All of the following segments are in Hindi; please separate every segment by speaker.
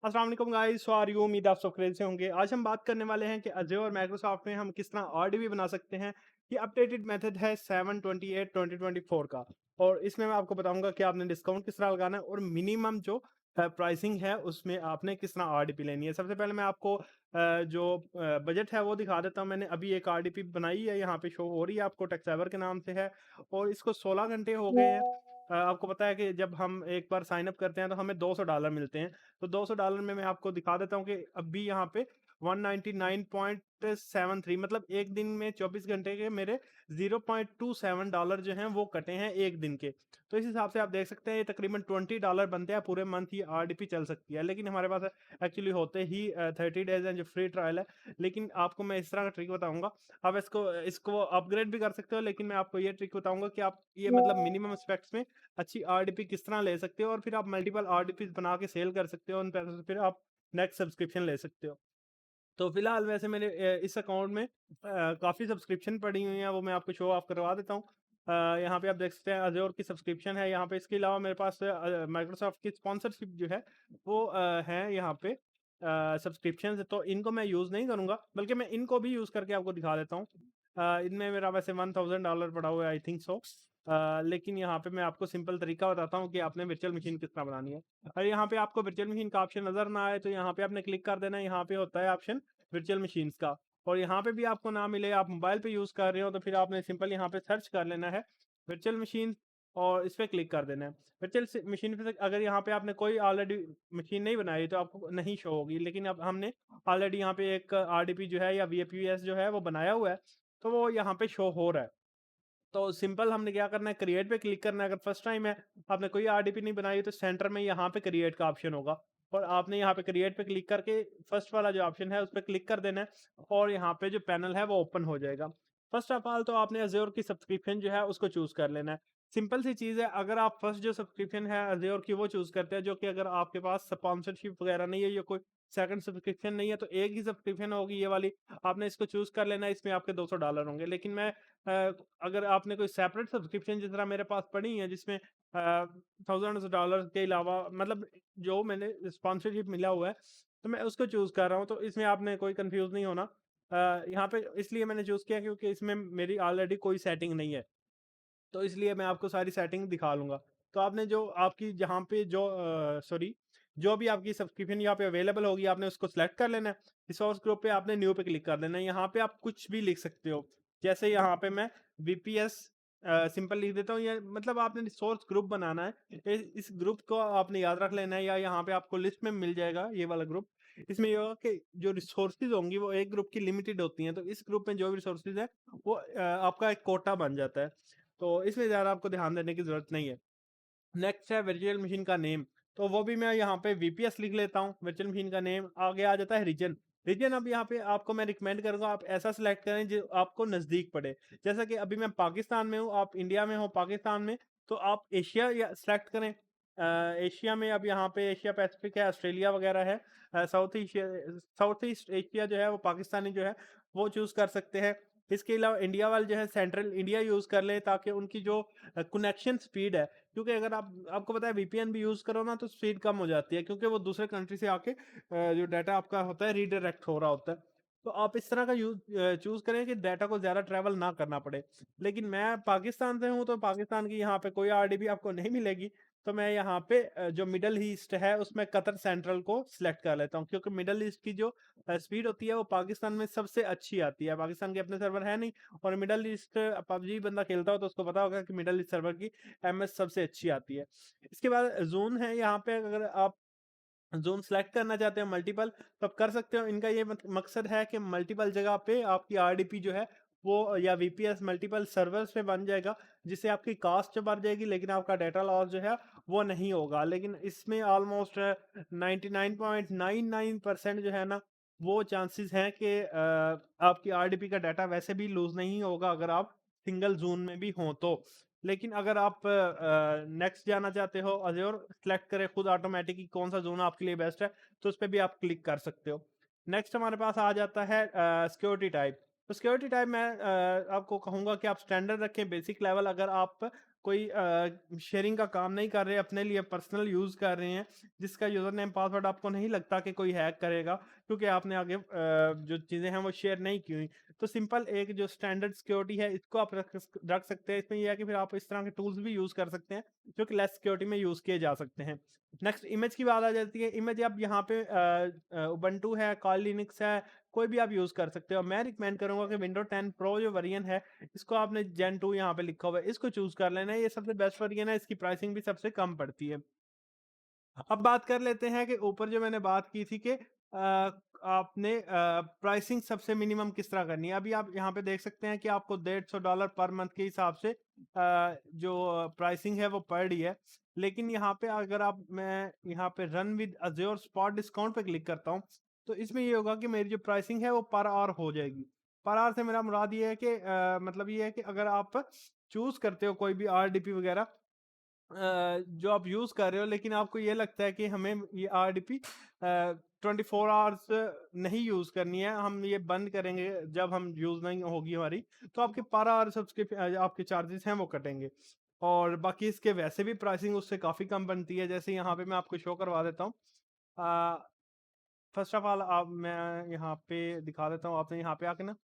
Speaker 1: अस्सलाम वालेकुम गाइस, सो आर यू? उम्मीद आप सब खैरियत से होंगे। आज हम बात करने वाले हैं कि अज़ूर और माइक्रोसॉफ्ट में हम किस तरह आरडीबी बना सकते हैं। ये अपडेटेड मेथड है 7/28 2024 का, और इसमें मैं आपको बताऊंगा कि आपने डिस्काउंट किस तरह लगाना है और मिनिमम जो प्राइसिंग है उसमें आपने किस तरह आरडीपी लेनी है। सबसे पहले मैं आपको जो बजट है वो दिखा देता हूँ। मैंने अभी एक आरडीपी बनाई है, यहाँ पे शो हो रही है आपको, टेक्सावर के नाम से है, और इसको 16 घंटे हो गए हैं। आपको पता है कि जब हम एक बार साइन अप करते हैं तो हमें $200 मिलते हैं। तो $200 में मैं आपको दिखा देता हूँ कि अभी यहाँ पे 199.73, मतलब एक दिन में 24 घंटे के मेरे $0.27 जो हैं वो कटे हैं एक दिन के। तो इस हिसाब से आप देख सकते हैं ये तकरीबन $20 बनते हैं, पूरे मंथ ये आरडीपी चल सकती है। लेकिन हमारे पास एक्चुअली होते ही 30 डेज हैं जो फ्री ट्रायल है। लेकिन आपको मैं इस तरह का ट्रिक बताऊंगा, आप इसको इसको अपग्रेड भी कर सकते हो, लेकिन मैं आपको ये ट्रिक बताऊंगा कि आप ये मतलब मिनिमम स्पेक्स में अच्छी आरडीपी किस तरह ले सकते हो, और फिर आप मल्टीपल आरडीपी बना के सेल कर सकते हो। उन पैसों से फिर आप नेक्स्ट सब्सक्रिप्शन ले सकते हो। तो फिलहाल वैसे मेरे इस अकाउंट में काफ़ी सब्सक्रिप्शन पड़ी हुई हैं, वो मैं आपको शो ऑफ करवा देता हूँ। यहाँ पे आप देख सकते हैं अज़ूर की सब्सक्रिप्शन है यहाँ पे। इसके अलावा मेरे पास माइक्रोसॉफ्ट की स्पॉन्सरशिप जो है वो है यहाँ पे सब्सक्रिप्शन। तो इनको मैं यूज़ नहीं करूँगा, बल्कि मैं इनको भी यूज़ करके आपको दिखा देता हूँ। इनमें मेरा वैसे $1000 पड़ा हुआ है, आई थिंक सो। लेकिन यहाँ पे मैं आपको सिंपल तरीका बताता हूँ कि आपने वर्चुअल मशीन किस तरह बनानी है। और यहाँ पे आपको वर्चुअल मशीन का ऑप्शन नज़र ना आए तो यहाँ पे आपने क्लिक कर देना है। यहाँ पे होता है ऑप्शन वर्चुअल मशीन्स का, और यहाँ पे भी आपको ना मिले, आप मोबाइल पे यूज़ कर रहे हो, तो फिर आपने सिंपल यहाँ पे सर्च कर लेना है वर्चुअल मशीन, और इस पे क्लिक कर देना है। वर्चुअल मशीन पे अगर यहाँ पे आपने कोई ऑलरेडी मशीन नहीं बनाई तो आपको नहीं शो होगी, लेकिन अब हमने ऑलरेडी यहाँ पे एक आरडीपी जो है या वीएपीएस जो है वो बनाया हुआ है, तो वो यहाँ पे शो हो रहा है। तो सिंपल हमने क्या करना है, क्रिएट पे क्लिक करना है। अगर फर्स्ट टाइम है, आपने कोई आरडीपी नहीं बनाई, तो सेंटर में यहाँ पे क्रिएट का ऑप्शन होगा, और आपने यहाँ पे क्रिएट पे क्लिक करके फर्स्ट वाला जो ऑप्शन है उस पर क्लिक कर देना है, और यहाँ पे जो पैनल है वो ओपन हो जाएगा। फर्स्ट ऑफ ऑल तो आपने अज़ूर की सब्सक्रिप्शन जो है उसको चूज कर लेना है। सिंपल सी चीज़ है, अगर आप फर्स्ट जो सब्सक्रिप्शन है अज़ूर की वो चूज करते हैं, जो कि अगर आपके पास स्पॉन्सरशिप वगैरह नहीं है या कोई सेकंड सब्सक्रिप्शन नहीं है, तो एक ही सब्सक्रिप्शन होगी ये वाली, आपने इसको चूज कर लेना है। इसमें आपके $200 होंगे। लेकिन मैं अगर आपने कोई सेपरेट सब्सक्रिप्शन जिस तरह मेरे पास पड़ी है, जिसमें थाउजेंड्स डॉलर के अलावा मतलब जो मैंने स्पॉन्सरशिप मिला हुआ है, तो मैं उसको चूज़ कर रहा हूँ, तो इसमें आपने कोई कंफ्यूज नहीं होना। यहाँ पे इसलिए मैंने चूज़ किया क्योंकि इसमें मेरी ऑलरेडी कोई सेटिंग नहीं है, तो इसलिए मैं आपको सारी सेटिंग दिखा लूँगा। तो आपने जो आपकी जहाँ पे जो सॉरी, जो भी आपकी सब्सक्रिप्शन यहाँ पे अवेलेबल होगी, आपने उसको सेलेक्ट कर लेना है। रिसोर्स ग्रुप पे आपने न्यू पे क्लिक कर देना है। यहाँ पे आप कुछ भी लिख सकते हो। जैसे यहाँ पे मैं वीपीएस सिंपल लिख देता हूँ, या मतलब आपने रिसोर्स ग्रुप बनाना है। इस ग्रुप को आपने याद रख लेना है, या यहाँ पे आपको लिस्ट में मिल जाएगा ये वाला ग्रुप। इसमें ये होगा कि जो रिसोर्सेज होंगी वो एक ग्रुप की लिमिटेड होती हैं, तो इस ग्रुप में जो भी रिसोर्सेज है वो आपका एक कोटा बन जाता है। तो इसमें ज़्यादा आपको ध्यान देने की ज़रूरत नहीं है। नेक्स्ट है वर्चुअल मशीन का नेम, तो वो भी मैं यहाँ पे वीपीएस लिख लेता हूँ। वर्चुअल मशीन का नेम आगे आ जाता है रीजन। रीजन अब यहाँ पे आपको मैं रिकमेंड करूँगा आप ऐसा सिलेक्ट करें जो आपको नज़दीक पड़े। जैसा कि अभी मैं पाकिस्तान में हूँ, आप इंडिया में हो पाकिस्तान में, तो आप एशिया या सिलेक्ट करें। एशिया में अब यहाँ पे एशिया पैसिफिक है, ऑस्ट्रेलिया वगैरह है। साउथ ईस्ट एशिया जो है वो पाकिस्तानी जो है वो चूज़ कर सकते हैं। इसके अलावा इंडिया वाले जो है सेंट्रल इंडिया यूज़ कर लें, ताकि उनकी जो कनेक्शन स्पीड है, क्योंकि अगर आपको पता है वीपीएन भी यूज़ करो ना तो स्पीड कम हो जाती है, क्योंकि वो दूसरे कंट्री से आके जो डाटा आपका होता है रीडायरेक्ट हो रहा होता है। तो आप इस तरह का चूज़ करें कि डाटा को ज़्यादा ट्रैवल ना करना पड़े। लेकिन मैं पाकिस्तान से हूँ, तो पाकिस्तान की यहाँ पे कोई आरडीबी आपको नहीं मिलेगी। तो मैं यहाँ पे जो मिडल ईस्ट है उसमें कतर सेंट्रल को सिलेक्ट कर लेता हूँ, क्योंकि मिडल ईस्ट की जो स्पीड होती है वो पाकिस्तान में सबसे अच्छी आती है। पाकिस्तान के अपने सर्वर है नहीं, और मिडल ईस्ट पबजी बंदा खेलता हो तो उसको पता होगा कि मिडल ईस्ट सर्वर की एमएस सबसे अच्छी आती है। इसके बाद ज़ोन है यहाँ पे, अगर आप ज़ोन सेलेक्ट करना चाहते हैं मल्टीपल, तो आप कर सकते हो। इनका ये मकसद है कि मल्टीपल जगह पे आपकी आरडीपी जो है वो या वीपीएस मल्टीपल सर्वर्स पे बन जाएगा, जिससे आपकी कॉस्ट बढ़ जाएगी, लेकिन आपका डाटा लॉस जो है वो नहीं होगा। लेकिन इसमें ऑलमोस्ट 99.99% जो है ना, वो चांसेस हैं कि आपकी आरडीपी का डाटा वैसे भी लूज नहीं होगा अगर आप सिंगल जोन में भी हों तो। लेकिन अगर आप नेक्स्ट जाना चाहते हो, अज़ूर सेलेक्ट करें खुद ऑटोमेटिक कि कौन सा जोन आपके लिए बेस्ट है, तो उस पे भी आप क्लिक कर सकते हो। नेक्स्ट हमारे पास आ जाता है सिक्योरिटी टाइप। तो सिक्योरिटी टाइप मैं आपको कहूँगा कि आप स्टैंडर्ड रखें, बेसिक लेवल। अगर आप कोई शेयरिंग का काम नहीं कर रहे, अपने लिए पर्सनल यूज़ कर रहे हैं, जिसका यूज़र नेम पासवर्ड आपको नहीं लगता कि कोई हैक करेगा, क्योंकि आपने आगे जो चीज़ें हैं वो शेयर नहीं की हुई। तो सिंपल एक जो स्टैंडर्ड सिक्योरिटी है, इसको आप रख सकते हैं। इसमें ये है कि फिर आप इस तरह के टूल्स भी यूज़ कर सकते हैं, जो कि लेस सिक्योरिटी में यूज़ किए जा सकते हैं। नेक्स्ट इमेज की बात आ जाती है। इमेज आप यहाँ पे उबंटू है, कॉल लिनक्स है, कोई भी आप यूज़ कर सकते हो। मैं रिकमेंड करूँगा कि विंडो 10 प्रो जो वेरिएंट है, इसको आपने जेन 2 यहाँ पे लिखा हुआ है, इसको चूज़ कर लेना है। ये सबसे बेस्ट वेरिएंट है, इसकी प्राइसिंग भी सबसे कम पड़ती है। अब बात कर लेते हैं कि ऊपर जो मैंने बात की थी कि आपने प्राइसिंग सबसे मिनिमम किस तरह करनी है। अभी आप यहाँ पे देख सकते हैं कि आपको $150 पर मंथ के हिसाब से जो प्राइसिंग है वो पड़ रही है। लेकिन यहाँ पे अगर आप मैं यहाँ पे run with Azure spot discount पे क्लिक करता हूँ, तो इसमें ये होगा कि मेरी जो प्राइसिंग है वो पर आवर हो जाएगी। पर आवर से मेरा मुराद ये है कि मतलब ये है कि अगर आप चूज़ करते हो कोई भी आरडीपी वगैरह जो आप यूज़ कर रहे हो, लेकिन आपको ये लगता है कि हमें ये आरडीपी 24 आवर्स नहीं यूज़ करनी है, हम ये बंद करेंगे जब हम यूज़ नहीं होगी हमारी, तो आपके पर आवर आपके चार्जेस हैं वो कटेंगे। और बाकी इसके वैसे भी प्राइसिंग उससे काफ़ी कम बनती है, जैसे यहाँ पे मैं आपको शो करवा देता हूँ। फर्स्ट ऑफ ऑल आप मैं यहाँ पे दिखा देता हूँ, आपने यहाँ पे आके ना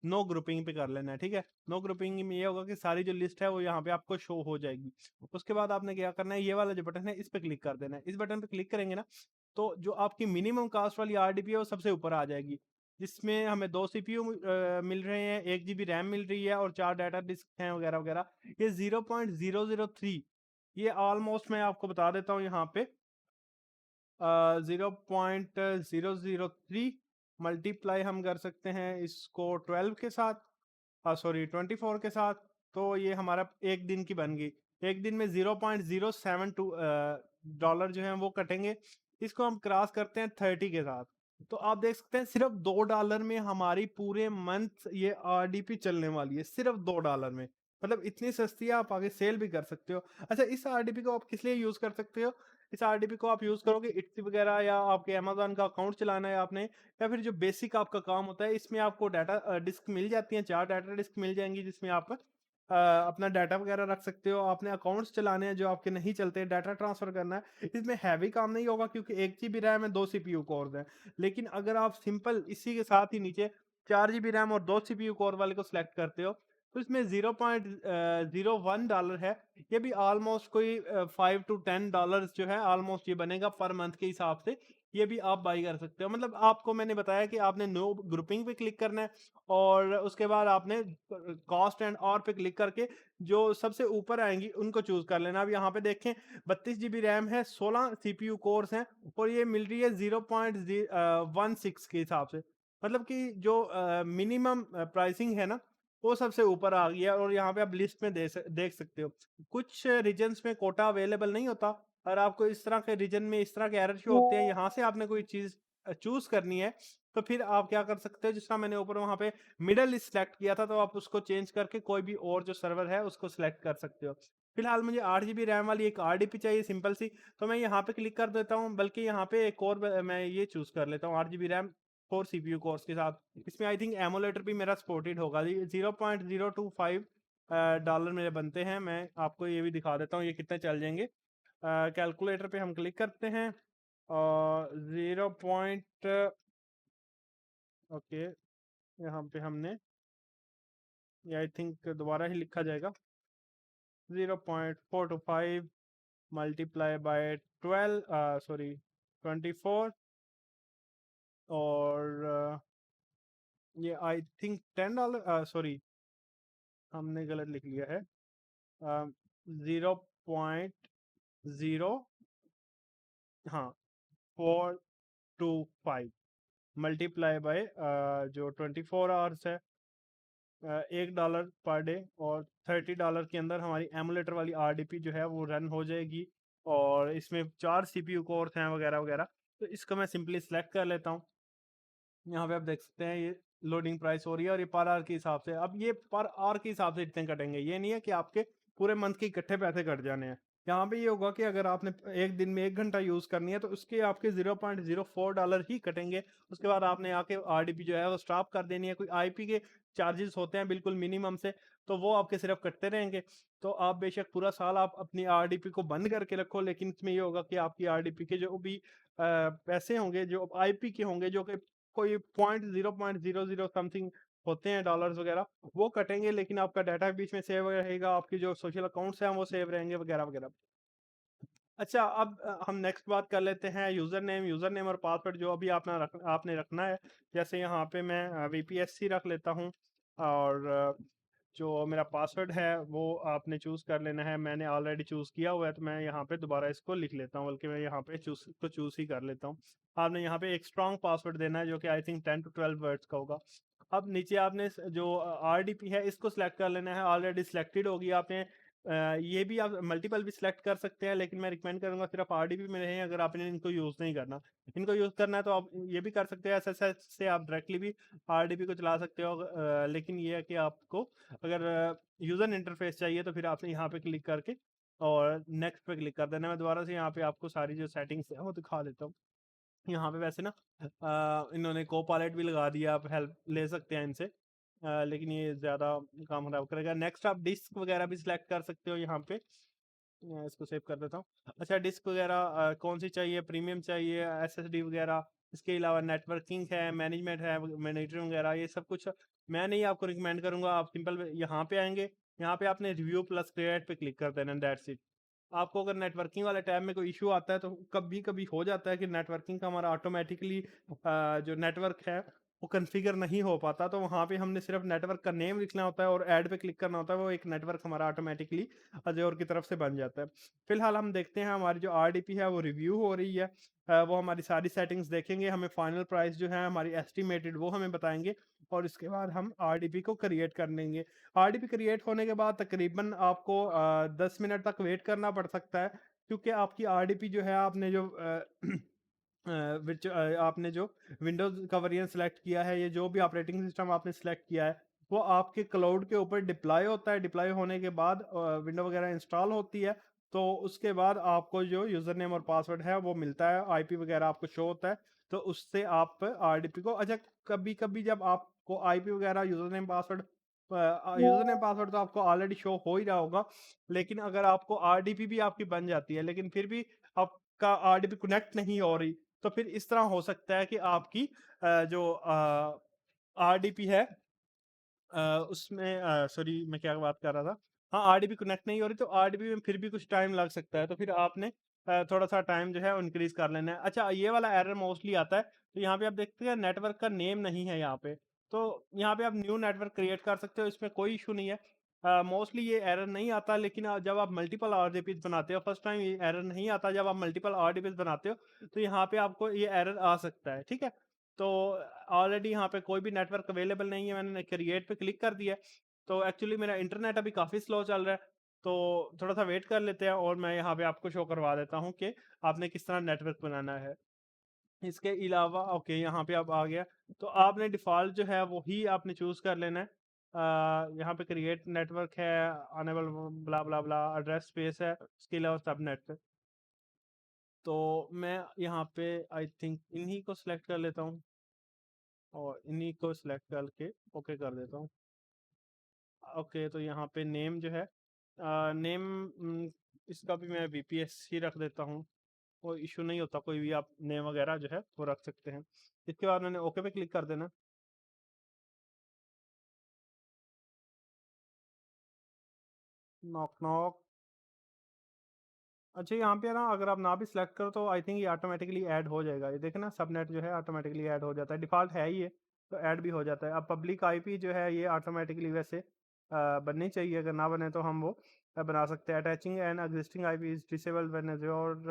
Speaker 1: नो ग्रुपिंग पे कर लेना है, ठीक है। नो ग्रुपिंग में ये होगा कि सारी जो लिस्ट है वो यहाँ पे आपको शो हो जाएगी। उसके बाद आपने क्या करना है, ये वाला जो बटन है इस पे क्लिक कर देना है। इस बटन पे क्लिक करेंगे ना, तो जो आपकी मिनिमम कास्ट वाली आरडीपी है वो सबसे ऊपर आ जाएगी, जिसमें हमें 2 सीपीयू मिल रहे हैं, 1 जीबी रैम मिल रही है और 4 डाटा डिस्क हैं वगैरह वगैरह। ये 0.003, ये ऑलमोस्ट मैं आपको बता देता हूँ यहाँ पे 0.003 मल्टीप्लाई हम कर सकते हैं इसको 12 के साथ, सॉरी 24 के साथ, तो ये हमारा एक दिन की बन गई। एक दिन में 0.072 डॉलर जो है वो कटेंगे। इसको हम क्रॉस करते हैं 30 के साथ, तो आप देख सकते हैं सिर्फ $2 में हमारी पूरे मंथ ये आरडीपी चलने वाली है, सिर्फ $2 में। मतलब इतनी सस्ती है, आप आगे सेल भी कर सकते हो। अच्छा, इस आरडीपी को आप किस लिए यूज कर सकते हो? इस आरडीपी को आप यूज करोगे इट्स वगैरह, या आपके अमेज़न का अकाउंट चलाना है आपने, या फिर जो बेसिक आपका काम होता है, इसमें आपको डाटा डिस्क मिल जाती हैं, 4 डाटा डिस्क मिल जाएँगी, जिसमें आप अपना डाटा वगैरह रख सकते हो। आपने अकाउंट्स चलाने हैं जो आपके नहीं चलते, डाटा ट्रांसफ़र करना है। इसमें हैवी काम नहीं होगा, क्योंकि 1 जीबी रैम है, 2 सीपीयू कोर्स हैं। लेकिन अगर आप सिंपल इसी के साथ ही नीचे 4 जीबी रैम और 2 सीपीयू कोर वाले को सिलेक्ट करते हो, तो इसमें $0.01 है। ये भी ऑलमोस्ट कोई 5 टू 10 डॉलर्स जो है ऑलमोस्ट ये बनेगा पर मंथ के हिसाब से। ये भी आप बाई कर सकते हो। मतलब आपको मैंने बताया कि आपने नो ग्रुपिंग पे क्लिक करना है, और उसके बाद आपने कॉस्ट एंड और पे क्लिक करके जो सबसे ऊपर आएंगी उनको चूज कर लेना। अब यहाँ पे देखें 32 जीबी रैम है, 16 सीपीयू कोर्स हैं, और ये मिल रही है 0.16 के हिसाब से। मतलब कि जो मिनिमम प्राइसिंग है ना, वो सबसे ऊपर आ गया। और यहाँ पे आप लिस्ट में देख सकते हो, कुछ रीजन्स में कोटा अवेलेबल नहीं होता, और आपको इस तरह के रीजन में इस तरह के एरर शो होते हैं। यहाँ से आपने कोई चीज़ चूज़ करनी है, तो फिर आप क्या कर सकते हो, जिस तरह मैंने ऊपर वहाँ पे मिडल ईस्ट सेलेक्ट किया था, तो आप उसको चेंज करके कोई भी और जो सर्वर है उसको सिलेक्ट कर सकते हो। फिलहाल मुझे 8 जीबी रैम वाली एक आरडीपी चाहिए सिंपल सी, तो मैं यहाँ पे क्लिक कर देता हूँ। बल्कि यहाँ पे एक और मैं ये चूज़ कर लेता हूँ, 8 जीबी रैम 4 सीपीयू कोर्स के साथ। इसमें आई थिंक एमुलेटर भी मेरा सपोर्टेड होगा। 0.025 डॉलर मेरे बनते हैं। मैं आपको ये भी दिखा देता हूँ ये कितने चल जाएंगे। कैलकुलेटर पे हम क्लिक करते हैं, और 0. ओके, यहाँ पे हमने ये आई थिंक दोबारा ही लिखा जाएगा, 0.425 मल्टीप्लाई बाय 12, सॉरी 24, और ये आई थिंक $10, सॉरी हमने गलत लिख लिया है। 0.0, हाँ, 425 मल्टीप्लाई बाय जो 24 आवर्स है, $1 पर डे, और $30 के अंदर हमारी एमुलेटर वाली आरडीपी जो है वो रन हो जाएगी। और इसमें 4 सीपीयू कोर्स हैं वगैरह वगैरह। तो इसको मैं सिंपली सेलेक्ट कर लेता हूँ। यहाँ पे आप देख सकते हैं ये लोडिंग प्राइस हो रही है, और ये पर आवर के हिसाब से। अब ये पर आवर के हिसाब से इतने कटेंगे, ये नहीं है कि आपके पूरे मंथ के इकट्ठे पैसे कट जाने हैं। यहाँ पे ये होगा कि अगर आपने एक दिन में 1 घंटा यूज़ करनी है तो उसके आपके $0.04 ही कटेंगे। उसके बाद आपने आके आरडीपी जो है वो स्टॉप कर देनी है। कोई आईपी के चार्जेस होते हैं बिल्कुल मिनिमम से, तो वो आपके सिर्फ़ कटते रहेंगे। तो आप बेशक पूरा साल आप अपनी आरडीपी को बंद करके रखो, लेकिन इसमें ये होगा कि आपकी आरडीपी के जो भी पैसे होंगे, जो आईपी के होंगे, जो कि कोई पॉइंट 0.00 समथिंग होते हैं डॉलर्स वगैरह, वो कटेंगे, लेकिन आपका डाटा बीच में सेव रहेगा, आपकी जो सोशल अकाउंट्स हैं वो सेव रहेंगे वगैरह-वगैरह। अच्छा, अब हम नेक्स्ट बात कर लेते हैं यूज़र नेम और पासवर्ड जो अभी आपने रखना है। जैसे यहाँ पे मैं वीपीएससी रख लेता हूँ, और जो मेरा पासवर्ड है वो आपने चूज़ कर लेना है। मैंने ऑलरेडी चूज़ किया हुआ है, तो मैं यहाँ पे दोबारा इसको लिख लेता हूँ, बल्कि मैं यहाँ पे चूज़ ही कर लेता हूँ। आपने यहाँ पे एक स्ट्रॉन्ग पासवर्ड देना है, जो कि आई थिंक 10 टू 12 वर्ड्स का होगा। अब नीचे आपने जो आरडीपी है इसको सिलेक्ट कर लेना है। ऑलरेडी सिलेक्टेड होगी आपने। ये भी आप मल्टीपल भी सिलेक्ट कर सकते हैं, लेकिन मैं रिकमेंड करूंगा सिर्फ आरडीबी में रहें अगर आपने इनको यूज़ नहीं करना। इनको यूज़ करना है तो आप ये भी कर सकते हैं, एसएसएच से आप डायरेक्टली भी आरडीबी को चला सकते हो। लेकिन ये है कि आपको अगर यूज़र इंटरफेस चाहिए तो फिर आपने यहाँ पे क्लिक करके और नेक्स्ट पे क्लिक कर देना। मैं दोबारा से यहाँ पे आपको सारी जो सेटिंग्स है वो दिखा देता हूँ। यहाँ पे वैसे ना इन्होंने कोपायलट भी लगा दिया, आप हेल्प ले सकते हैं इनसे। लेकिन ये ज़्यादा काम खराब करेगा। नेक्स्ट आप डिस्क वगैरह भी सिलेक्ट कर सकते हो यहाँ पे। इसको सेव कर देता हूँ। अच्छा, डिस्क वगैरह कौन सी चाहिए, प्रीमियम चाहिए, एसएसडी वगैरह, इसके अलावा नेटवर्किंग है, मैनेजमेंट है, मॉनिटरिंग वगैरह, ये सब कुछ मैं नहीं आपको रिकमेंड करूंगा। आप सिंपल यहाँ पे आएंगे, यहाँ पे आपने रिव्यू प्लस क्रिएट पे क्लिक कर देना, दैट्स इट। आपको अगर नेटवर्किंग वाले टैब में कोई इशू आता है तो कभी कभी हो जाता है कि नेटवर्किंग का हमारा ऑटोमेटिकली जो नेटवर्क है वो कॉन्फ़िगर नहीं हो पाता, तो वहाँ पे हमने सिर्फ नेटवर्क का नेम लिखना होता है और ऐड पे क्लिक करना होता है। वो एक नेटवर्क हमारा ऑटोमेटिकली अजयोर की तरफ से बन जाता है। फिलहाल हम देखते हैं हमारी जो आरडीपी है वो रिव्यू हो रही है। वो हमारी सारी सेटिंग्स देखेंगे, हमें फाइनल प्राइस जो है हमारी एस्टिमेटेड वो हमें बताएंगे, और इसके बाद हम आरडीपी को क्रिएट कर लेंगे। आरडीपी क्रिएट होने के बाद तकरीबन आपको 10 मिनट तक वेट करना पड़ सकता है, क्योंकि आपकी आरडीपी जो है आपने जो आपने जो विंडोज का वेरिएंट सेलेक्ट किया है, ये जो भी ऑपरेटिंग सिस्टम आपने सेलेक्ट किया है वो आपके क्लाउड के ऊपर डिप्लॉय होता है। डिप्लॉय होने के बाद विंडो वगैरह इंस्टॉल होती है, तो उसके बाद आपको जो यूजर नेम और पासवर्ड है वो मिलता है, आईपी वगैरह आपको शो होता है। तो उससे आप आरडीपी को, अच्छा, कभी कभी जब आपको आईपी वगैरह यूजर नेम पासवर्ड तो आपको ऑलरेडी शो हो ही रहा होगा, लेकिन अगर आपको आरडीपी भी आपकी बन जाती है लेकिन फिर भी आपका आरडीपी कनेक्ट नहीं हो रही, तो फिर इस तरह हो सकता है कि आपकी जो आरडीपी है उसमें सॉरी मैं क्या बात कर रहा था। हाँ, आरडीबी कनेक्ट नहीं हो रही, तो आरडीबी में फिर भी कुछ टाइम लग सकता है, तो फिर आपने थोड़ा सा टाइम जो है इंक्रीज कर लेना है। अच्छा, ये वाला एरर मोस्टली आता है, तो यहाँ पे आप देखते हैं नेटवर्क का नेम नहीं है यहाँ पे, तो यहाँ पे आप न्यू नेटवर्क क्रिएट कर सकते हो, इसमें कोई इशू नहीं है। मोस्टली ये एरर नहीं आता, लेकिन जब आप मल्टीपल आरडीपीज बनाते हो, फर्स्ट टाइम ये एरर नहीं आता, जब आप मल्टीपल आरडीपीज बनाते हो तो यहाँ पे आपको ये एरर आ सकता है, ठीक है। तो ऑलरेडी यहाँ पे कोई भी नेटवर्क अवेलेबल नहीं है, मैंने क्रिएट पे क्लिक कर दिया है। तो एक्चुअली मेरा इंटरनेट अभी काफ़ी स्लो चल रहा है, तो थोड़ा सा वेट कर लेते हैं और मैं यहाँ पे आपको शो करवा देता हूँ कि आपने किस तरह नेटवर्क बनाना है। इसके अलावा ओके, यहाँ पे आप आ गया, तो आपने डिफ़ॉल्ट जो है वही आपने चूज़ कर लेना है। यहाँ पे क्रिएट नेटवर्क है, अनेबल ब्ला ब्ला ब्ला, एड्रेस स्पेस है, उसके अलावा सबनेट। तो मैं यहाँ पे आई थिंक इन्हीं को सिलेक्ट कर लेता हूँ और इन्हीं को सिलेक्ट करके ओके कर देता हूँ। ओके, तो यहाँ पे नेम जो है नेम इसका भी मैं वीपीएस ही रख देता हूँ। कोई इशू नहीं होता, कोई भी आप नेम वगैरह जो है वो रख सकते हैं। इसके बाद मैंने ओके पे क्लिक कर देना। Knock knock. अच्छा, यहाँ पे ना अगर आप ना भी सिलेक्ट करो तो आई थिंक ये ऑटोमेटिकली ऐड हो जाएगा। ये देखें ना, सबनेट जो है ऑटोमेटिकली ऐड हो जाता है, डिफ़ॉल्ट है ही ये, तो ऐड भी हो जाता है। अब पब्लिक आईपी जो है ये ऑटोमेटिकली वैसे बननी चाहिए, अगर ना बने तो हम वो बना सकते हैं। Attaching an existing IP is disabled when your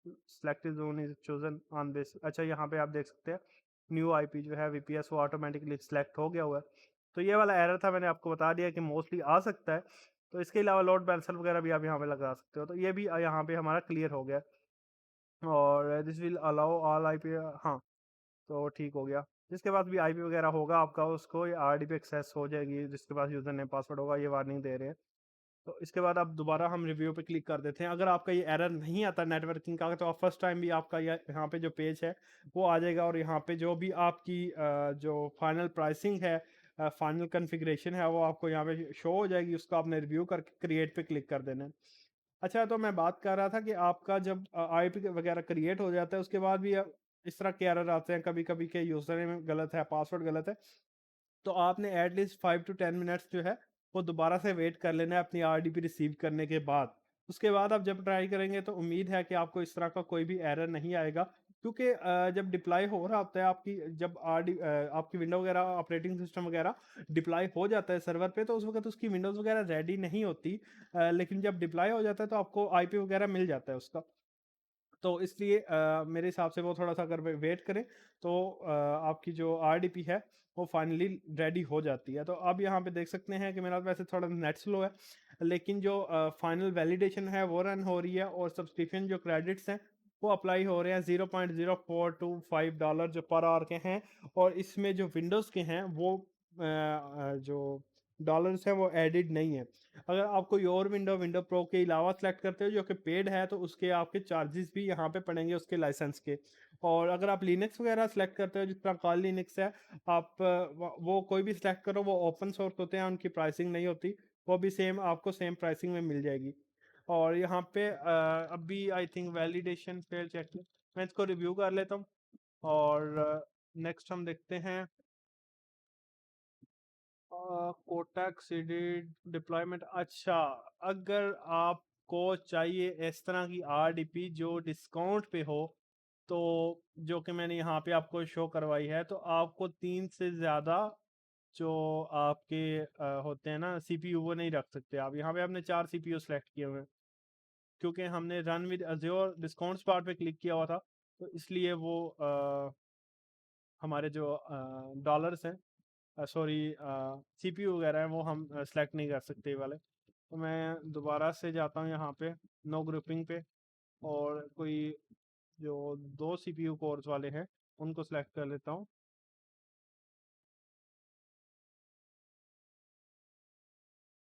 Speaker 1: selected zone is chosen on this. अच्छा, यहाँ पे आप देख सकते हैं न्यू आईपी जो है वीपीएस वो ऑटोमेटिकली सिलेक्ट हो गया हुआ है। तो ये वाला एरर था, मैंने आपको बता दिया कि मोस्टली आ सकता है। तो इसके अलावा लोड बैलेंसर वगैरह भी आप यहाँ पे लगा सकते हो, तो ये भी यहाँ पे हमारा क्लियर हो गया। और this will allow all IP, हाँ, तो ठीक हो गया। जिसके पास भी आईपी वगैरह होगा आपका, उसको आरडीपी एक्सेस हो जाएगी, जिसके पास यूजर नेम पासवर्ड होगा, ये वार्निंग दे रहे हैं। तो इसके बाद अब दोबारा हम रिव्यू पे क्लिक कर देते हैं। अगर आपका ये एरर नहीं आता नेटवर्किंग का, तो आप फर्स्ट टाइम भी आपका ये यहाँ पे जो पेज है वो आ जाएगा, और यहाँ पे जो भी आपकी जो फाइनल प्राइसिंग है, फाइनल कॉन्फ़िगरेशन है, वो आपको यहाँ पे शो हो जाएगी। उसको आपने रिव्यू करके क्रिएट पे क्लिक कर देना है। अच्छा, तो मैं बात कर रहा था कि आपका जब आईपी वगैरह क्रिएट हो जाता है, उसके बाद भी इस तरह के एरर आते हैं कभी-कभी के यूज़र नेम गलत है, पासवर्ड गलत है। तो आपने एटलीस्ट 5 टू 10 मिनट्स जो है वो दोबारा से वेट कर लेना है अपनी आरडीपी रिसीव करने के बाद। उसके बाद आप जब ट्राई करेंगे तो उम्मीद है कि आपको इस तरह का कोई भी एरर नहीं आएगा, क्योंकि जब डिप्लॉय हो रहा होता है आपकी, जब आपकी विंडो वगैरह, ऑपरेटिंग सिस्टम वगैरह डिप्लॉय हो जाता है सर्वर पे, तो उस वक्त उसकी विंडोज़ वगैरह रेडी नहीं होती। लेकिन जब डिप्लॉय हो जाता है तो आपको आईपी वगैरह मिल जाता है उसका। तो इसलिए मेरे हिसाब से वो थोड़ा-सा अगर वे वेट करें तो आपकी जो आरडीपी है वो फाइनली रेडी हो जाती है। तो अब यहाँ पे देख सकते हैं कि मेरा वैसे थोड़ा नेट स्लो है, लेकिन जो फाइनल वैलिडेशन है वो रन हो रही है, और सब्सक्रिप्शन जो क्रेडिट्स हैं वो अप्लाई हो रहे हैं। $0.0425 जो पर आवर के हैं, और इसमें जो विंडोज़ के हैं वो जो डॉलर्स हैं वो एडेड नहीं है। अगर आप कोई और विंडो प्रो के अलावा सेलेक्ट करते हो जो कि पेड है, तो उसके आपके चार्जेस भी यहाँ पे पड़ेंगे उसके लाइसेंस के। और अगर आप लिनक्स वगैरह सेलेक्ट करते हो, जिस तरह कॉल लिनक्स है, आप वो कोई भी सेलेक्ट करो, वो ओपन सोर्स होते हैं, उनकी प्राइसिंग नहीं होती, वो भी सेम आपको सेम प्राइसिंग में मिल जाएगी। और यहाँ पे अभी I think validation fail check, मैं इसको रिव्यू कर लेता हूँ। और नेक्स्ट हम देखते हैं कोटक सीडेड डिप्लॉयमेंट। अच्छा, अगर आपको चाहिए इस तरह की आरडीपी जो डिस्काउंट पे हो, तो जो कि मैंने यहाँ पे आपको शो करवाई है, तो आपको 3 से ज़्यादा जो आपके होते हैं ना सीपीयू, वो नहीं रख सकते आप। यहाँ पे आपने 4 सीपीयू सेलेक्ट किए हुए हैं, क्योंकि हमने run with Azure discount part पे क्लिक किया हुआ था, तो इसलिए वो हमारे जो डॉलर्स हैं, सॉरी सीपीयू वगैरह है, वो हम सेलेक्ट नहीं कर सकते ये वाले। तो मैं दोबारा से जाता हूँ यहाँ पे नो ग्रुपिंग पे, और कोई जो 2 सीपीयू कोर्स वाले हैं उनको सेलेक्ट कर लेता हूँ।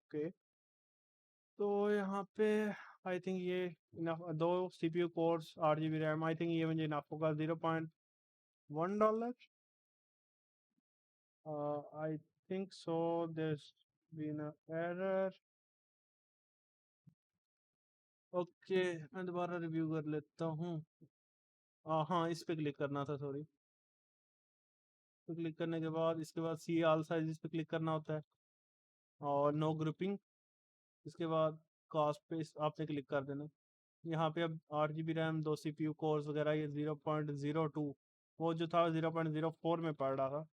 Speaker 1: ओके, तो यहाँ पे आई थिंक ये enough, 2 CPU course 8 GB RAM, I think ये मुझे इनफ होगा। $0.1, I think so, there's been a error। Okay, मैं दोबारा रिव्यू कर लेता हूँ। हाँ, इस पे क्लिक करना था, सॉरी। तो क्लिक करने के बाद इसके बाद सी ऑल साइजेस पे क्लिक करना होता है, और नो ग्रुपिंग। इसके बाद कास्ट पे आपने क्लिक कर देना। यहाँ पे अब 8 GB रैम, 2 सीपीयू कोर्स वगैरह, ये 0.02, वो जो था 0.04 में पड़ रहा था,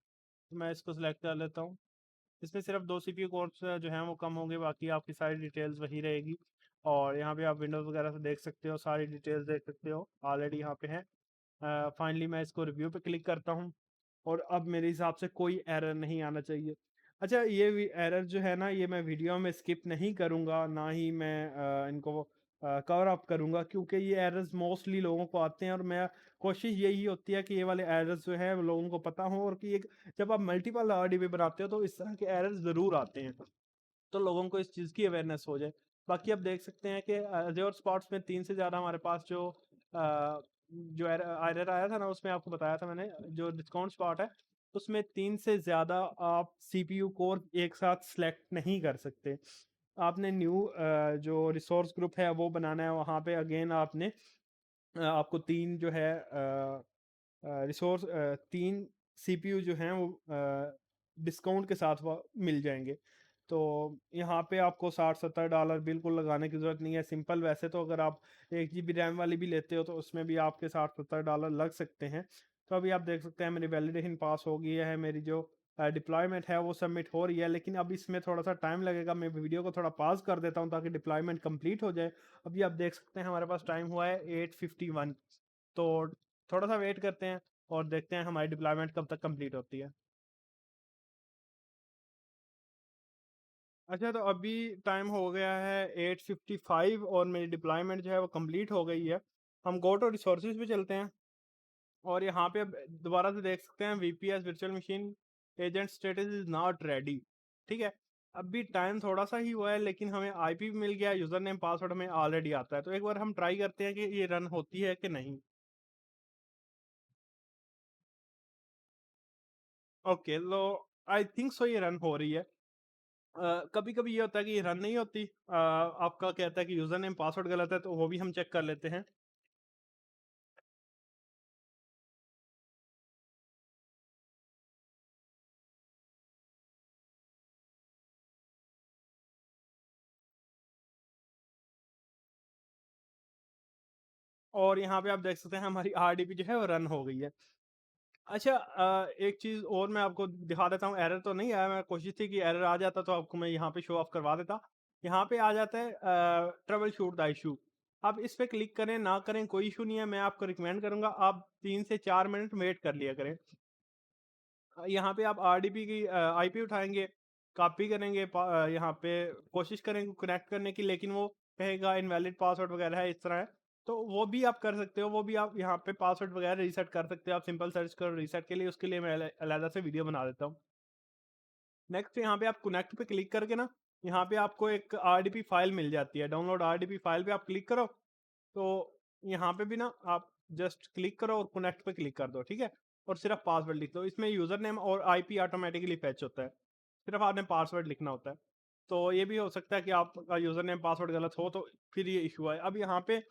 Speaker 1: तो मैं इसको सिलेक्ट कर लेता हूँ। इसमें सिर्फ 2 सीपीयू कोर्स जो हैं वो कम होंगे, बाकी आपकी सारी डिटेल्स वही रहेगी। और यहाँ पे आप विंडोज़ वगैरह से देख सकते हो, सारी डिटेल्स देख सकते हो, ऑलरेडी यहाँ पे है। फाइनली मैं इसको रिव्यू पे क्लिक करता हूँ, और अब मेरे हिसाब से कोई एरर नहीं आना चाहिए। अच्छा, ये एरर जो है ना, ये मैं वीडियो में स्किप नहीं करूँगा, ना ही मैं इनको कवर अप करूँगा, क्योंकि ये एरर्स मोस्टली लोगों को आते हैं, और मैं कोशिश यही होती है कि ये वाले एरर्स जो है वो लोगों को पता हो, और कि एक जब आप मल्टीपल आरडीबी बनाते हो तो इस तरह के एरर्स ज़रूर आते हैं, तो लोगों को इस चीज़ की अवेयरनेस हो जाए। बाकी आप देख सकते हैं कि अज़योर स्पॉट्स में 3 से ज़्यादा हमारे पास जो एरर आया था ना, उसमें आपको बताया था मैंने, जो डिस्काउंट स्पॉट है, उसमें 3 से ज़्यादा आप सीपीयू कोर एक साथ सेलेक्ट नहीं कर सकते। आपने न्यू जो रिसोर्स ग्रुप है वो बनाना है, वहाँ पे अगेन आपने आपको 3 जो है रिसोर्स 3 सीपीयू जो हैं वो डिस्काउंट के साथ वो मिल जाएंगे। तो यहाँ पे आपको $60-70 बिल्कुल लगाने की ज़रूरत नहीं है। सिंपल, वैसे तो अगर आप 1 GB रैम वाली भी लेते हो तो उसमें भी आपके $60-70 लग सकते हैं। तो अभी आप देख सकते हैं मेरी वैलिडेशन पास हो गई है, मेरी जो डिप्लॉयमेंट है वो सबमिट हो रही है, लेकिन अब इसमें थोड़ा सा टाइम लगेगा। मैं वीडियो को थोड़ा पॉज कर देता हूँ ताकि डिप्लॉयमेंट कंप्लीट हो जाए। अभी आप देख सकते हैं हमारे पास टाइम हुआ है 8:51। तो थोड़ा सा वेट करते हैं और देखते हैं हमारी डिप्लॉयमेंट कब तक कंप्लीट होती है। अच्छा, तो अभी टाइम हो गया है 8:55, और मेरी डिप्लॉयमेंट जो है वो कंप्लीट हो गई है। हम गो टू रिसोर्सेज पे चलते हैं, और यहाँ पे अब दोबारा से देख सकते हैं VPS virtual machine agent status is not ready. ठीक है, अभी टाइम थोड़ा-सा ही हुआ है, लेकिन हमें आईपी भी मिल गया, यूज़र नेम पासवर्ड हमें ऑलरेडी आता है। तो एक बार हम ट्राई करते हैं कि ये रन होती है कि नहीं। ओके, तो आई थिंक सो ये रन हो रही है। कभी-कभी ये होता है कि ये रन नहीं होती। आपका कहता है कि यूज़र नेम पासवर्ड गलत है, तो वो भी हम चेक कर लेते हैं। और यहाँ पे आप देख सकते हैं हमारी आरडीपी जो है वो रन हो गई है। अच्छा, एक चीज़ और मैं आपको दिखा देता हूँ, एरर तो नहीं आया, मैं कोशिश थी कि एरर आ जाता तो आपको मैं यहाँ पे शो ऑफ करवा देता। यहाँ पे आ जाता है ट्रबल शूट द इश्यू। आप इस पे क्लिक करें, ना करें कोई इश्यू नहीं है, मैं आपको रिकमेंड करूँगा आप 3 से 4 मिनट वेट कर लिया करें। यहाँ पे आप आरडीपी की आईपी उठाएँगे, कॉपी करेंगे, यहाँ पे कोशिश करेंगे कनेक्ट करने की, लेकिन वो कहेगा इनवैलिड पासवर्ड वगैरह है, इस तरह है। तो वो भी आप कर सकते हो, वो भी आप यहाँ पे पासवर्ड वगैरह रीसेट कर सकते हो। आप सिंपल सर्च करो रीसेट के लिए, उसके लिए मैं अलग से वीडियो बना देता हूँ। नेक्स्ट यहाँ पे आप कनेक्ट पे क्लिक करके ना, यहाँ पे आपको एक आरडीपी फाइल मिल जाती है। डाउनलोड आरडीपी फाइल पे आप क्लिक करो, तो यहाँ पे भी ना आप जस्ट क्लिक करो और कनेक्ट पे क्लिक कर दो, ठीक है? और सिर्फ पासवर्ड लिख दो। इसमें यूजर नेम और आईपी ऑटोमेटिकली फेच होता है। सिर्फ आपने पासवर्ड लिखना होता है। तो ये भी हो सकता है कि आपका यूजर नेम पासवर्ड गलत हो, तो फिर ये इशू आए। अब यहाँ पे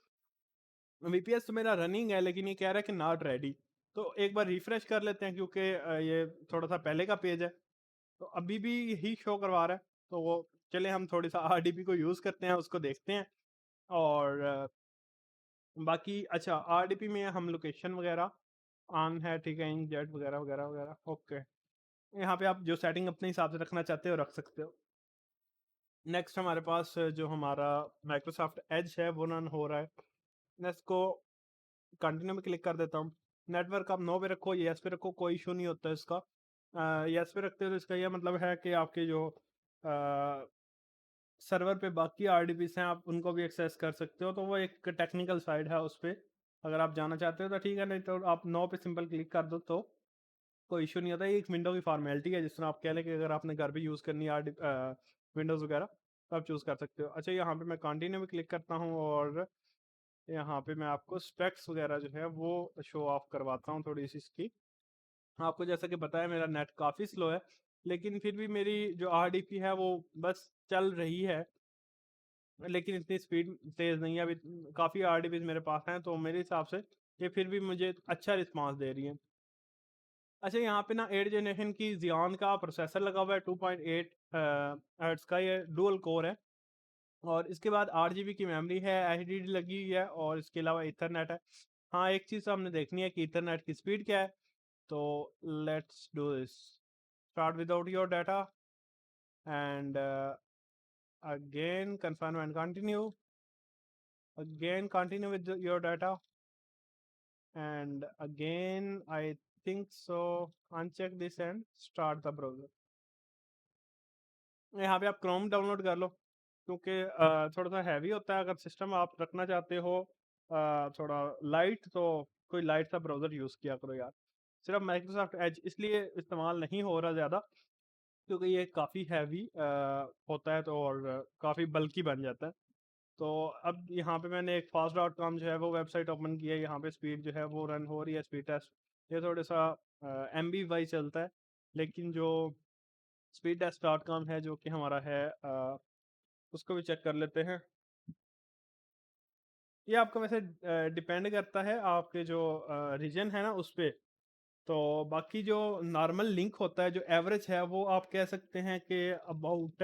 Speaker 1: वीपीएस तो मेरा रनिंग है, लेकिन ये कह रहा है कि नॉट रेडी। तो एक बार रिफ्रेश कर लेते हैं, क्योंकि ये थोड़ा सा पहले का पेज है, तो अभी भी यही शो करवा रहा है। तो वो चले हम थोड़ी सा आरडीपी को यूज करते हैं, उसको देखते हैं। और बाकी अच्छा, आरडीपी में हम लोकेशन वगैरह ऑन है, ठीक है, जेट वगैरह वगैरह वगैरह, ओके। यहाँ पे आप जो सेटिंग अपने हिसाब से रखना चाहते हो रख सकते हो। नेक्स्ट हमारे पास जो हमारा माइक्रोसॉफ्ट एज है वो रन हो रहा है। मैं इसको कंटिन्यू में क्लिक कर देता हूँ। नेटवर्क आप नो पे रखो, येस पे रखो, कोई इशू नहीं होता इसका। येस पे रखते हो तो इसका यह मतलब है कि आपके जो सर्वर पे बाकी आरडीपीस हैं आप उनको भी एक्सेस कर सकते हो। तो वो एक टेक्निकल साइड है, उस पे अगर आप जाना चाहते हो तो ठीक है, नहीं तो आप नो पे सिंपल क्लिक कर दो तो कोई इशू नहीं होता। ये एक विंडो की फॉर्मेलिटी है, जिस तरह आप कह लें कि अगर आपने घर पे यूज़ करनी है विंडोज़ वगैरह, तो आप चूज़ कर सकते हो। अच्छा, यहाँ पे मैं कंटिन्यू में क्लिक करता हूँ, और यहाँ पे मैं आपको स्पेक्स वगैरह जो है वो शो ऑफ करवाता हूँ थोड़ी सी इसकी। आपको जैसा कि बताया मेरा नेट काफ़ी स्लो है, लेकिन फिर भी मेरी जो आरडीपी है वो बस चल रही है, लेकिन इतनी स्पीड तेज़ नहीं है। अभी काफ़ी आरडीपीज़ मेरे पास हैं, तो मेरे हिसाब से ये फिर भी मुझे अच्छा रिस्पॉन्स दे रही है। अच्छा, यहाँ पे ना 8 जनरेशन की Xeon का प्रोसेसर लगा हुआ है, 2.8 हर्ट्ज़ का ये डुअल कोर है। और इसके बाद 8 जीबी की मेमोरी है, एचडीडी लगी हुई है, और इसके अलावा ईथरनेट है। हाँ, एक चीज़ हमने देखनी है कि ईथरनेट की स्पीड क्या है। तो let's do this, start without your data, and again confirm and continue, again continue with your data, and again I think so uncheck this and start the browser। यहाँ पे आप क्रोम डाउनलोड कर लो, क्योंकि थोड़ा सा हैवी होता है। अगर सिस्टम आप रखना चाहते हो थोड़ा लाइट, तो कोई लाइट सा ब्राउज़र यूज़ किया करो यार। सिर्फ माइक्रोसॉफ्ट एज इसलिए इस्तेमाल नहीं हो रहा ज़्यादा, क्योंकि ये काफ़ी हैवी होता है, तो और काफ़ी बल्की बन जाता है। तो अब यहाँ पे मैंने एक fast.com जो है वो वेबसाइट ओपन की है। यहाँ पे स्पीड जो है वो रन हो रही है, स्पीड टेस्ट। ये थोड़ा सा एमबी वाइज चलता है, लेकिन जो स्पीड टेस्ट डॉट कॉम है जो कि हमारा है, उसको भी चेक कर लेते हैं। ये आपका वैसे डिपेंड करता है आपके जो रीजन है ना उस पे। तो बाकी जो नॉर्मल लिंक होता है, जो एवरेज है, वो आप कह सकते हैं कि अबाउट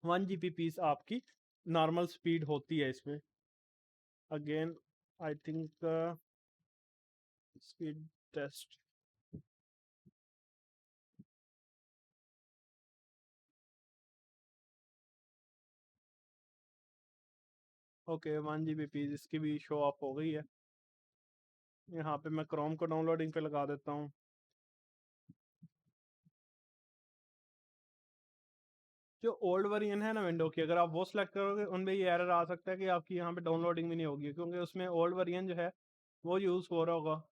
Speaker 1: 1 जीबी आपकी नॉर्मल स्पीड होती है इसमें। Again I think speed test, okay, 1 GB इसकी भी शो ऑफ हो गई है। यहाँ पे मैं क्रोम को डाउनलोडिंग पे लगा देता हूँ। जो ओल्ड वर्जन है ना विंडो की, अगर आप वो सिलेक्ट करोगे, उनमें ये एरर आ सकता है कि आपकी यहाँ पे डाउनलोडिंग भी नहीं होगी, क्योंकि उसमें ओल्ड वर्जन जो है वो यूज़ हो रहा होगा।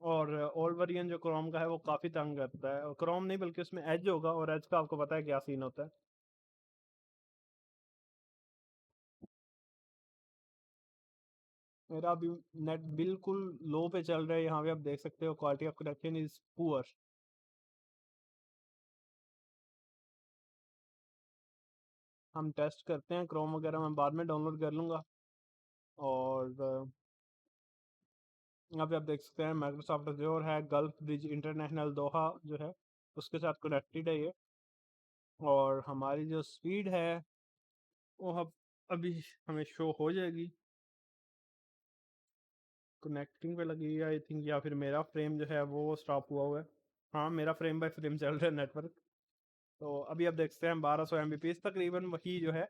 Speaker 1: और ओल्ड वर्जन जो क्रोम का है वो काफ़ी तंग करता है, और क्रोम नहीं बल्कि उसमें एज होगा, और एज का आपको पता है क्या सीन होता है। मेरा अभी नेट बिल्कुल लो पे चल रहा है, यहाँ पे आप देख सकते हो quality of connection is poor. हम टेस्ट करते हैं, क्रोम वगैरह मैं बाद में डाउनलोड कर लूँगा। और यहाँ पे आप देख सकते हैं माइक्रोसॉफ्ट अज़ूर है, गल्फ ब्रिज इंटरनेशनल दोहा जो है उसके साथ कनेक्टेड है ये। और हमारी जो स्पीड है वो अब अभी हमें शो हो जाएगी। कनेक्टिंग पे लगी है आई थिंक, या फिर मेरा फ्रेम जो है वो स्टॉप हुआ है। हाँ, मेरा फ्रेम बाय फ्रेम चल रहा है नेटवर्क। तो अभी आप देख सकते हैं 1200 Mbps तकरीबन, वही जो है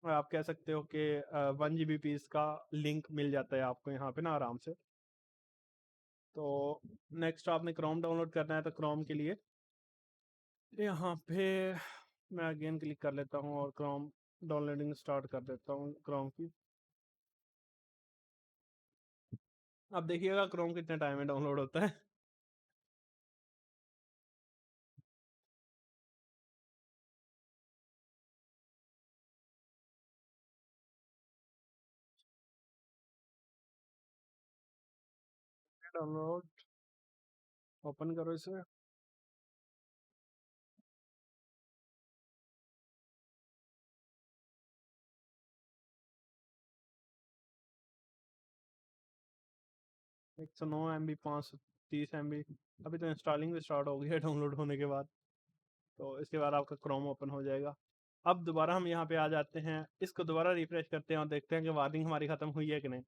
Speaker 1: आप कह सकते हो कि 1 GB का लिंक मिल जाता है आपको यहाँ पे ना आराम से। तो नेक्स्ट आपने क्रोम डाउनलोड करना है, तो क्रोम के लिए यहाँ पे मैं अगेन क्लिक कर लेता हूँ और क्रोम डाउनलोडिंग स्टार्ट कर देता हूँ क्रोम की। अब देखिएगा क्रोम कितने टाइम में डाउनलोड होता है। डाउनलोड, ओपन करो इसे। एक सौ नौ एम बी, 530 MB। अभी तो इंस्टॉलिंग भी स्टार्ट हो गई है डाउनलोड होने के बाद। तो इसके बाद आपका क्रोम ओपन हो जाएगा। अब दोबारा हम यहाँ पे आ जाते हैं, इसको दोबारा रिफ्रेश करते हैं और देखते हैं कि वार्निंग हमारी ख़त्म हुई है कि नहीं।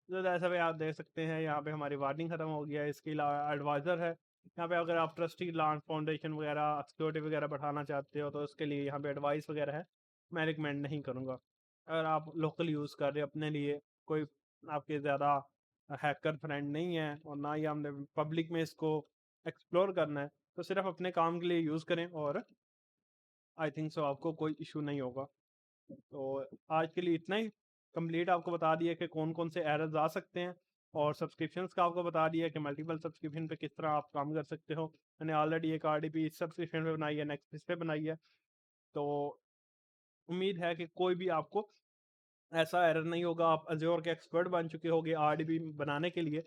Speaker 1: तो जैसा भी आप देख सकते हैं यहाँ पे हमारी वार्निंग ख़त्म हो गया है। इसके अलावा एडवाइज़र है यहाँ पे, अगर आप ट्रस्टी लॉन्च फाउंडेशन वगैरह सिक्योरिटी वगैरह बढ़ाना चाहते हो तो उसके लिए यहाँ पे एडवाइस वगैरह है, मैं रिकमेंड नहीं करूँगा। अगर आप लोकल यूज़ कर रहे हो अपने लिए, कोई आपके ज़्यादा हैकर फ्रेंड नहीं है और ना ही हमने पब्लिक में इसको एक्सप्लोर करना है, तो सिर्फ अपने काम के लिए यूज़ करें और आई थिंक सो आपको कोई इशू नहीं होगा। तो आज के लिए इतना ही कंप्लीट आपको बता दिया कि कौन कौन से एरर्स आ सकते हैं, और सब्सक्रिप्शंस का आपको बता दिया कि मल्टीपल सब्सक्रिप्शन पे किस तरह आप काम कर सकते हो। मैंने ऑलरेडी एक RDP इस सब्सक्रिप्शन पे बनाई है, नेक्स्ट इस पे बनाई है। तो उम्मीद है कि कोई भी आपको ऐसा एरर नहीं होगा, आप अज़्योर के एक्सपर्ट बन चुके होगे RDP बनाने के लिए।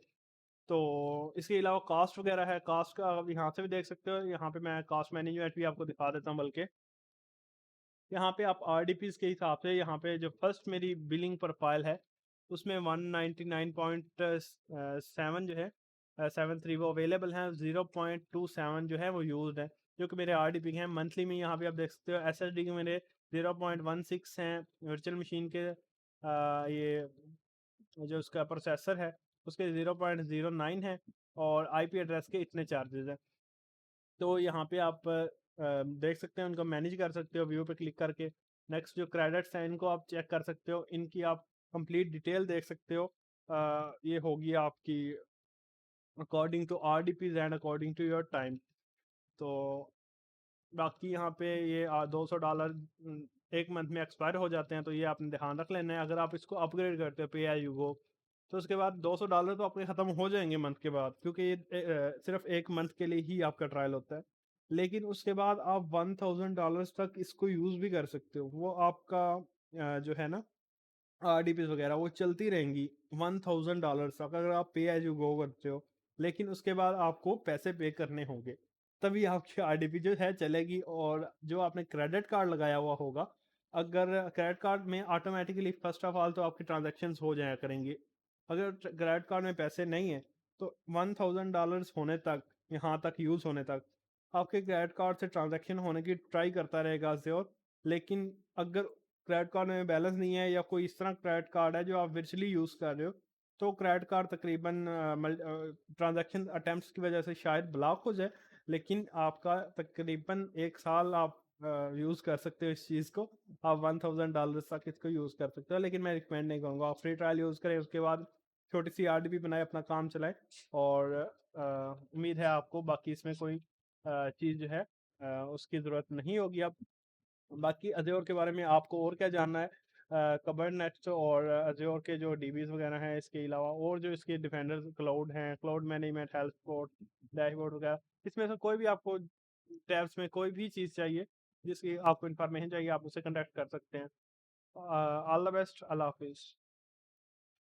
Speaker 1: तो इसके अलावा कास्ट वगैरह है, कास्ट का आप यहाँ से भी देख सकते हो। यहाँ पे मैं कास्ट मैनेजमेंट भी आपको दिखा देता हूँ, बल्कि यहाँ पे आप RDPs के हिसाब से, यहाँ पे जो फर्स्ट मेरी बिलिंग प्रोफाइल है उसमें 199.7 जो है 73 वो अवेलेबल हैं, 0.27 जो है वो यूज्ड है, जो कि मेरे RDP हैं मंथली में। यहाँ पे आप देख सकते हो SSD के मेरे 0.16 हैं, वर्चुअल मशीन के ये जो उसका प्रोसेसर है उसके 0.09 है, और IP एड्रेस के इतने चार्जेस हैं। तो यहाँ पे आप देख सकते हैं, उनको मैनेज कर सकते हो व्यू पे क्लिक करके। नेक्स्ट जो क्रेडिट्स हैं इनको आप चेक कर सकते हो, इनकी आप कंप्लीट डिटेल देख सकते हो। ये होगी आपकी according to RDPs and according to your time. तो बाकी यहाँ पे ये $200 एक मंथ में एक्सपायर हो जाते हैं, तो ये आपने ध्यान रख लेना है। अगर आप इसको अपग्रेड करते हो पे एज यू गो, तो उसके बाद $200 तो आपके ख़त्म हो जाएंगे मंथ के बाद, क्योंकि ये सिर्फ एक मंथ के लिए ही आपका ट्रायल होता है। लेकिन उसके बाद आप $1000 तक इसको यूज़ भी कर सकते हो। वो आपका जो है ना RDPs वगैरह वो चलती रहेंगी $1000 तक, अगर आप पे एज यू गो करते हो। लेकिन उसके बाद आपको पैसे पे करने होंगे, तभी आपकी RDP जो है चलेगी। और जो आपने क्रेडिट कार्ड लगाया हुआ होगा, अगर क्रेडिट कार्ड में ऑटोमेटिकली फर्स्ट ऑफ ऑल तो आपकी ट्रांजेक्शन्स हो जाया करेंगी। अगर क्रेडिट कार्ड में पैसे नहीं है, तो $1000 होने तक, यहाँ तक यूज़ होने तक आपके क्रेडिट कार्ड से ट्रांजैक्शन होने की ट्राई करता रहेगा ज़रूर। लेकिन अगर क्रेडिट कार्ड में बैलेंस नहीं है, या कोई इस तरह क्रेडिट कार्ड है जो आप वर्चुअली यूज़ कर रहे हो, तो क्रेडिट कार्ड तकरीबन ट्रांजैक्शन अटेम्प्ट्स की वजह से शायद ब्लॉक हो जाए। लेकिन आपका तकरीबन 1 साल आप यूज़ कर सकते हो इस चीज़ को। आप $1000 तक इसको यूज़ कर सकते हो, लेकिन मैं रिकमेंड नहीं करूँगा। आप फ्री ट्रायल यूज़ करें, उसके बाद छोटी सी RDP बनाए, अपना काम चलाए। और उम्मीद है आपको बाकी इसमें कोई चीज़ जो है उसकी ज़रूरत नहीं होगी अब। बाकी अज़योर के बारे में आपको और क्या जानना है, कुबरनेट्स और अज़ूर के जो डीबीज़ वगैरह हैं, इसके अलावा और जो इसके डिफेंडर क्लाउड हैं, cloud management, health support, dashboard वगैरह, इसमें से कोई भी आपको टैब्स में कोई भी चीज़ चाहिए, जिसकी आपको इन्फॉर्मेशन चाहिए, आप मुझसे कॉन्टैक्ट कर सकते हैं। ऑल द बेस्ट, अल्लाह हाफ़िज़।